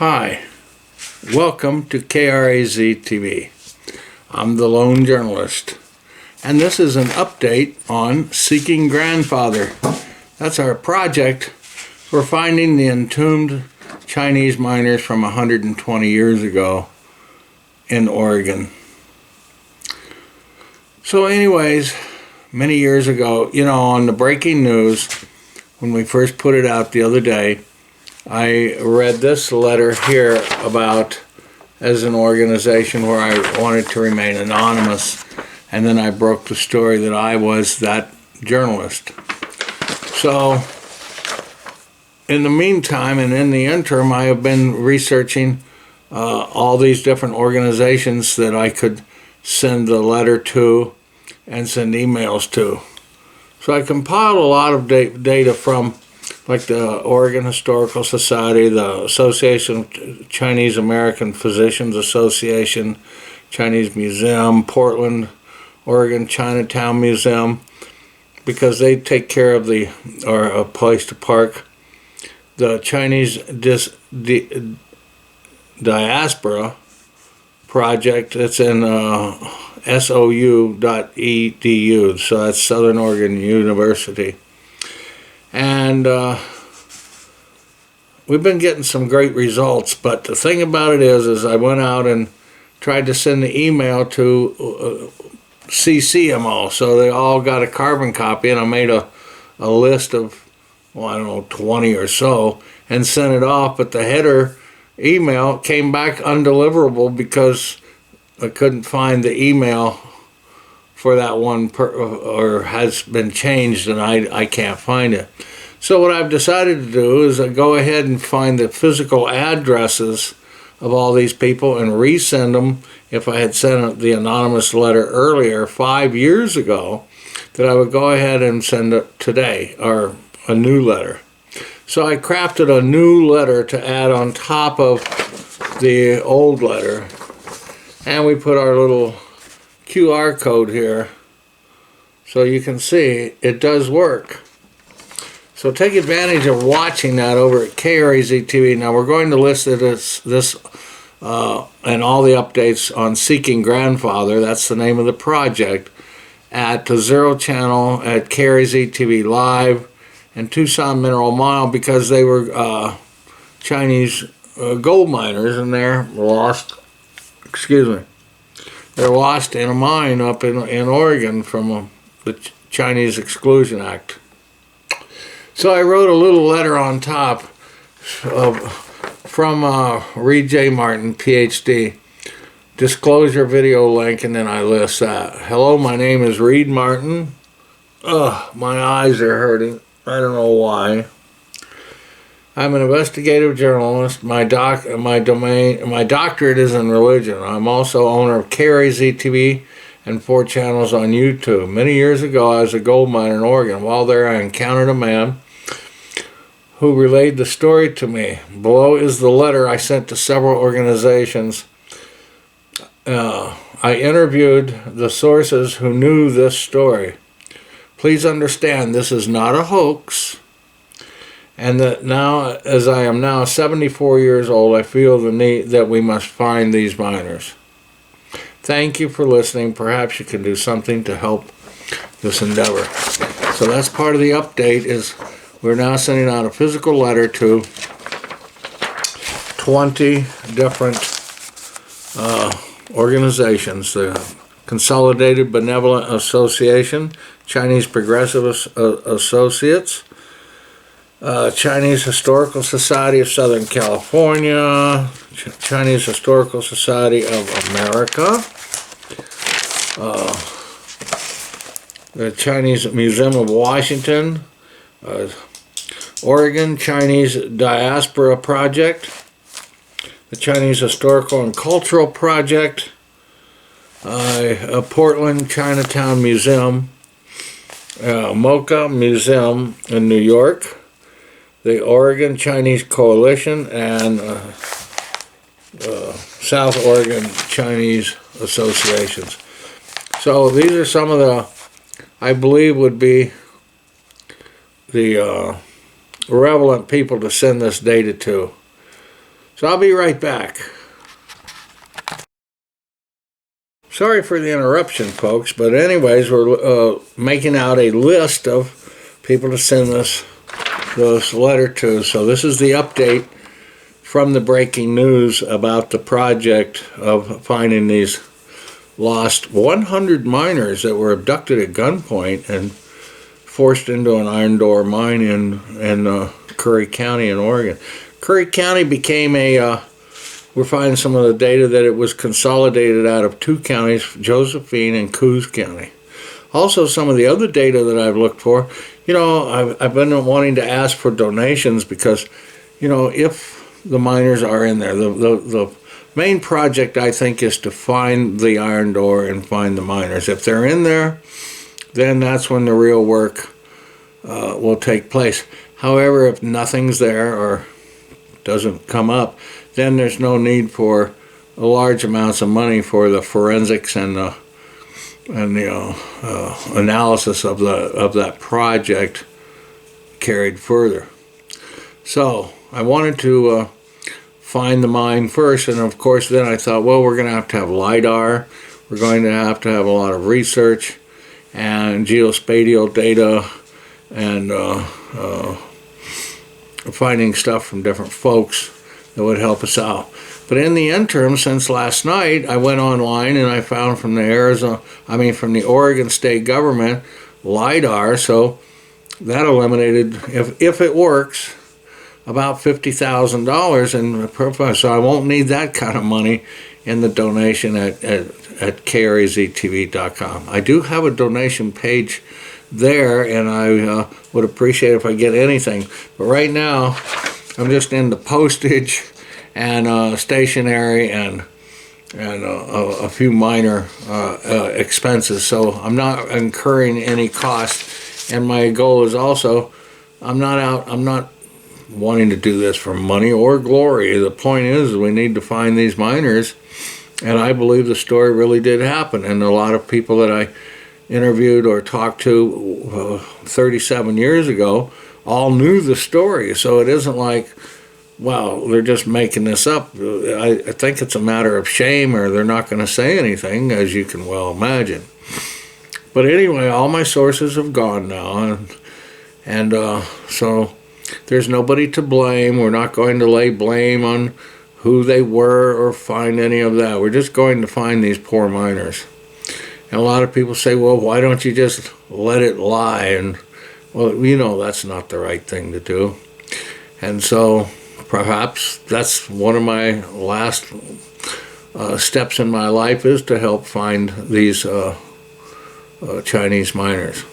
Hi, welcome to KRAZTV. I'm the lone journalist, and this is an update on seeking Grandfather. That's our project for finding the entombed Chinese miners from 120 years ago in Oregon. So anyways, many years ago, on the breaking news, when we first put it out the other day, I read this letter here about as an organization where I wanted to remain anonymous, and then I broke the story that I was that journalist. So in the meantime and in the interim, I have been researching all these different organizations that I could send the letter to and send emails to. So I compiled a lot of data from like the Oregon Historical Society, the Association of Chinese American Physicians Association, Chinese Museum, Portland, Oregon Chinatown Museum, because they take care of a place to park. The Chinese Diaspora Project, it's in SOU.edu, so that's Southern Oregon University. And we've been getting some great results, but the thing about it is I went out and tried to send the email to CC them all, so they all got a carbon copy, and I made a list of, 20 or so, and sent it off, but the header email came back undeliverable because I couldn't find the email for that one, or has been changed, and I can't find it. So what I've decided to do is go ahead and find the physical addresses of all these people and resend them. If I had sent the anonymous letter earlier, 5 years ago, that I would go ahead and send it today, or a new letter. So I crafted a new letter to add on top of the old letter, and we put our little QR code here so you can see it does work. So take advantage of watching that over at KRAZTV. Now we're going to list this and all the updates on Seeking Grandfather, that's the name of the project, at the Zero Channel, at KRAZTV Live, and Tucson Mineral Mile, because they were Chinese gold miners, and they're lost, they're lost in a mine up in Oregon from the Chinese Exclusion Act. So I wrote a little letter on top from Reed J. Martin, PhD, disclosure video link, and then I list that. Hello, my name is Reed Martin. My eyes are hurting. I don't know why. I'm an investigative journalist. My doctorate is in religion. I'm also owner of KRAZTV and 4 channels on YouTube. Many years ago, I was a gold miner in Oregon. While there, I encountered a man who relayed the story to me. Below is the letter I sent to several organizations. I interviewed the sources who knew this story. Please understand, this is not a hoax, and that now, as I am now 74 years old, I feel the need that we must find these miners. Thank you for listening. Perhaps you can do something to help this endeavor. So that's part of the update, is we're now sending out a physical letter to 20 different organizations. The Consolidated Benevolent Association, Chinese Progressive Associates, Chinese Historical Society of Southern California, Chinese Historical Society of America, the Chinese Museum of Washington, Oregon Chinese Diaspora Project, the Chinese Historical and Cultural Project, Portland Chinatown Museum, Mocha Museum in New York, the Oregon Chinese Coalition, and South Oregon Chinese Associations. So these are some of the, I believe, would be the relevant people to send this data to. So I'll be right back. Sorry for the interruption, folks, but anyways, we're making out a list of people to send this letter to. So this is the update from the breaking news about the project of finding these lost 100 miners that were abducted at gunpoint and forced into an iron door mine in Curry County in Oregon. Curry County became we're finding some of the data that it was consolidated out of two counties, Josephine and Coos County. Also, some of the other data that I've looked for, I've been wanting to ask for donations because, if the miners are in there, the main project, I think, is to find the iron door and find the miners. If they're in there, then that's when the real work will take place. However, if nothing's there or doesn't come up, then there's no need for large amounts of money for the forensics and the analysis of that project carried further. So I wanted to find the mine first, and of course then I thought, well, we're going to have LiDAR, we're going to have a lot of research and geospatial data and finding stuff from different folks that would help us out. But in the interim, since last night, I went online and I found from the Oregon State government, LiDAR, so that eliminated, if it works, about $50,000 in profile. So I won't need that kind of money in the donation at KRAZTV.com. I do have a donation page there, and I would appreciate if I get anything. But right now, I'm just into postage and stationery and a few minor expenses. So I'm not incurring any cost. And my goal is also, I'm not wanting to do this for money or glory. The point is we need to find these miners, and I believe the story really did happen. And a lot of people that I interviewed or talked to 37 years ago all knew the story. So it isn't like, well, they're just making this up. I think it's a matter of shame, or they're not going to say anything, as you can well imagine. But anyway, all my sources have gone now, and so there's nobody to blame. We're not going to lay blame on who they were or find any of that. We're just going to find these poor miners. And a lot of people say, well, why don't you just let it lie? And, well, that's not the right thing to do. And so perhaps that's one of my last steps in my life, is to help find these Chinese miners.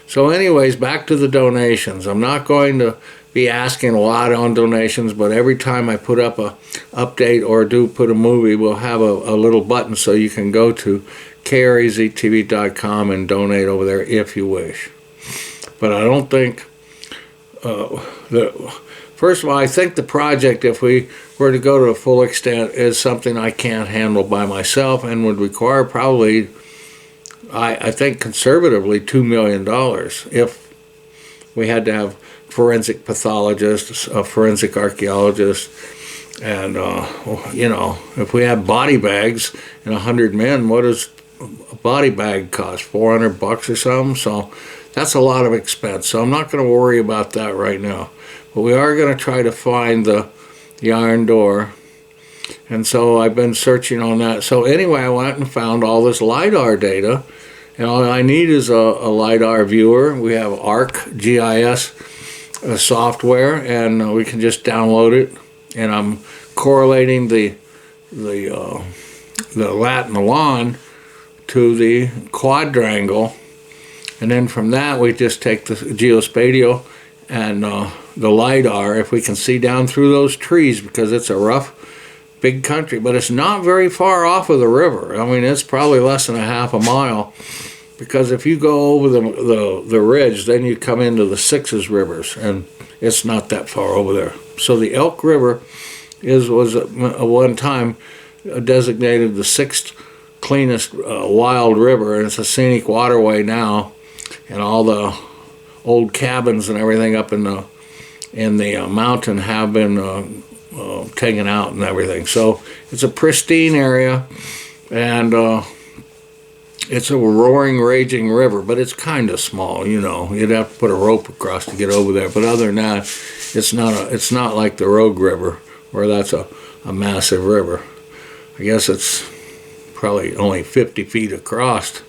So anyways, back to the donations. I'm not going to be asking a lot on donations, but every time I put up a update or put a movie, we'll have a little button so you can go to KRAZTV.com and donate over there if you wish. But I don't think, first of all, I think the project, if we were to go to a full extent, is something I can't handle by myself and would require probably, I think conservatively, $2 million if we had to have forensic pathologists, forensic archaeologists, and, if we had body bags and 100 men, what does a body bag cost? $400 or something? So that's a lot of expense. So I'm not going to worry about that right now. But we are going to try to find the iron door. And so I've been searching on that. So anyway, I went and found all this LiDAR data. And all I need is a LiDAR viewer. We have ArcGIS software, and we can just download it. And I'm correlating the lat and the lawn to the quadrangle. And then from that, we just take the geospatial and the LiDAR, if we can see down through those trees, because it's a rough, big country. But it's not very far off of the river. I mean, it's probably less than a half a mile, because if you go over the ridge, then you come into the Sixes rivers, and it's not that far over there. So the Elk River was at one time designated the sixth cleanest wild river, and it's a scenic waterway now, and all the old cabins and everything up in the mountain have been taken out and everything. So it's a pristine area, and it's a roaring, raging river, but it's kind of small, you know. You'd have to put a rope across to get over there. But other than that, it's not like the Rogue River, where that's a massive river. I guess it's probably only 50 feet across,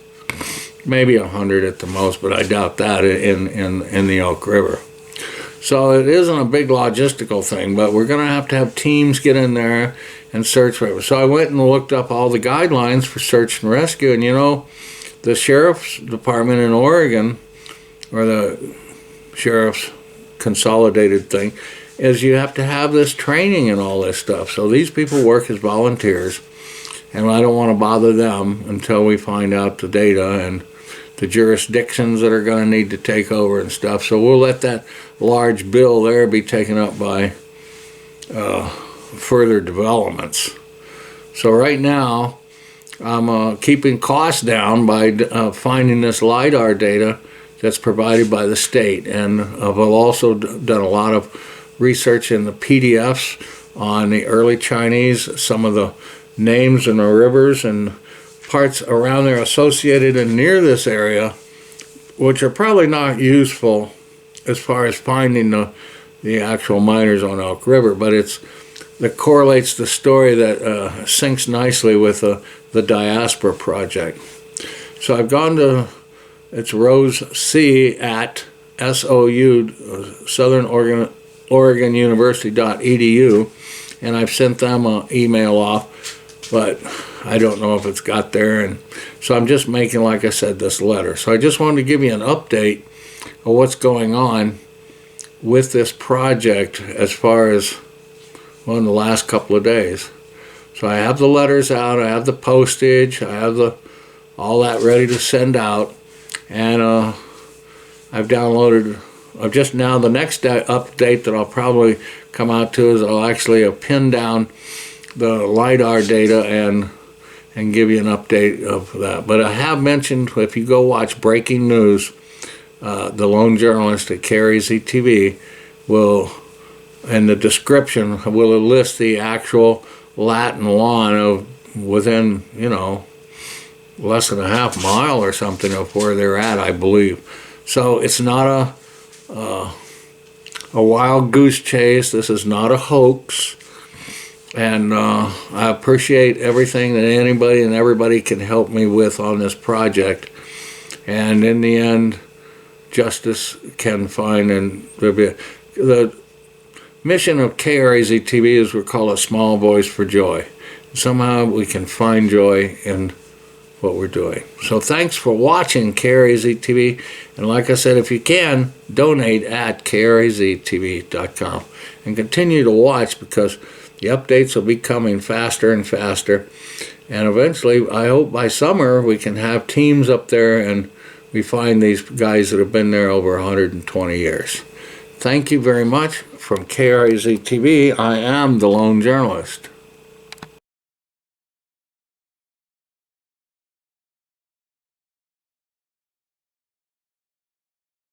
maybe 100 at the most, but I doubt that in the Elk River. So it isn't a big logistical thing, but we're going to have teams get in there and search for it. So I went and looked up all the guidelines for search and rescue, and you know, the sheriff's department in Oregon, or the sheriff's consolidated thing, is you have to have this training and all this stuff. So these people work as volunteers, and I don't want to bother them until we find out the data and the jurisdictions that are going to need to take over and stuff. So we'll let that large bill there be taken up by further developments. So right now, I'm keeping costs down by finding this LiDAR data that's provided by the state. And I've also done a lot of research in the PDFs on the early Chinese, some of the names in the rivers and parts around there associated and near this area, which are probably not useful as far as finding the actual miners on Elk River, but that correlates the story that syncs nicely with the diaspora project. So I've gone to, it's Rose C at SOU, Southern Oregon University.edu, and I've sent them an email off, but I don't know if it's got there, and so I'm just making, like I said, this letter. So I just wanted to give you an update of what's going on with this project as far as, well, in the last couple of days. So I have the letters out, I have the postage, I have all that ready to send out, and I've downloaded, just now the next update that I'll probably come out to is I'll actually pin down the LiDAR data and give you an update of that. But I have mentioned, if you go watch Breaking News, the lone journalist at KRAZTV will, in the description, will list the actual lat and lon of within, you know, less than a half mile or something of where they're at, I believe. So it's not a wild goose chase. This is not a hoax. And I appreciate everything that anybody and everybody can help me with on this project. And in the end, justice can find, and there'll be the mission of KRAZTV is we call a small voice for joy. Somehow we can find joy in what we're doing. So thanks for watching KRAZTV, and like I said, if you can, donate at KRAZTV.com and continue to watch, because the updates will be coming faster and faster, and eventually, I hope by summer, we can have teams up there and we find these guys that have been there over 120 years. Thank you very much. From KRAZTV, I am the Lone Journalist.